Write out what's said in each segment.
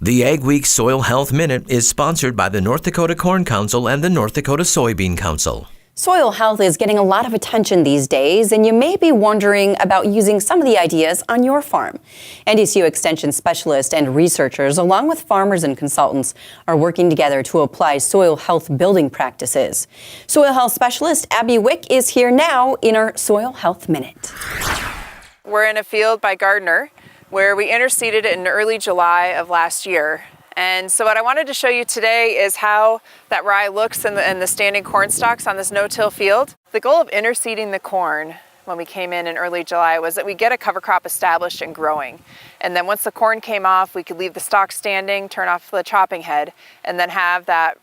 The Ag Week Soil Health Minute is sponsored by the North Dakota Corn Council and the North Dakota Soybean Council. Soil health is getting a lot of attention these days, and you may be wondering about using some of the ideas on your farm. NDSU Extension specialists and researchers, along with farmers and consultants, are working together to apply soil health building practices. Soil health specialist Abbey Wick is here now in our Soil Health Minute. We're in a field by Gardner where we interseeded it in early July of last year. And so what I wanted to show you today is how that rye looks in the standing corn stalks on this no-till field. The goal of interseeding the corn when we came in early July was that we get a cover crop established and growing. And then once the corn came off, we could leave the stalk standing, turn off the chopping head, and then have that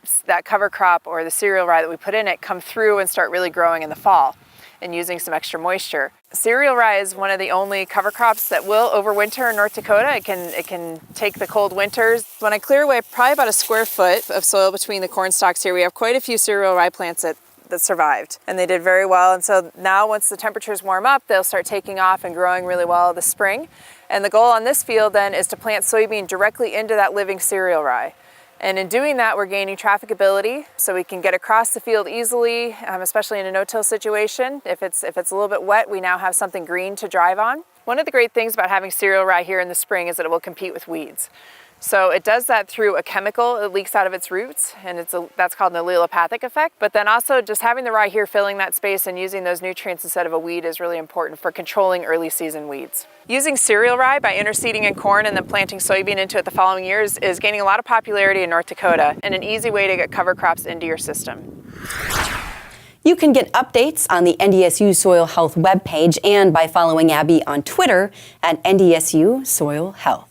cover crop or the cereal rye that we put in it come through and start really growing in the fall and using some extra moisture. Cereal rye is one of the only cover crops that will overwinter in North Dakota. It can take the cold winters. When I clear away probably about a square foot of soil between the corn stalks here, we have quite a few cereal rye plants that survived, and they did very well. And so now once the temperatures warm up, they'll start taking off and growing really well this spring. And the goal on this field then is to plant soybean directly into that living cereal rye. And in doing that, we're gaining trafficability, so we can get across the field easily, especially in a no-till situation. If it's a little bit wet, we now have something green to drive on. One of the great things about having cereal rye here in the spring is that it will compete with weeds. So it does that through a chemical that leaks out of its roots, and that's called an allelopathic effect. But then also just having the rye here filling that space and using those nutrients instead of a weed is really important for controlling early season weeds. Using cereal rye by interseeding in corn and then planting soybean into it the following years is gaining a lot of popularity in North Dakota and an easy way to get cover crops into your system. You can get updates on the NDSU Soil Health webpage and by following Abby on Twitter at NDSU Soil Health.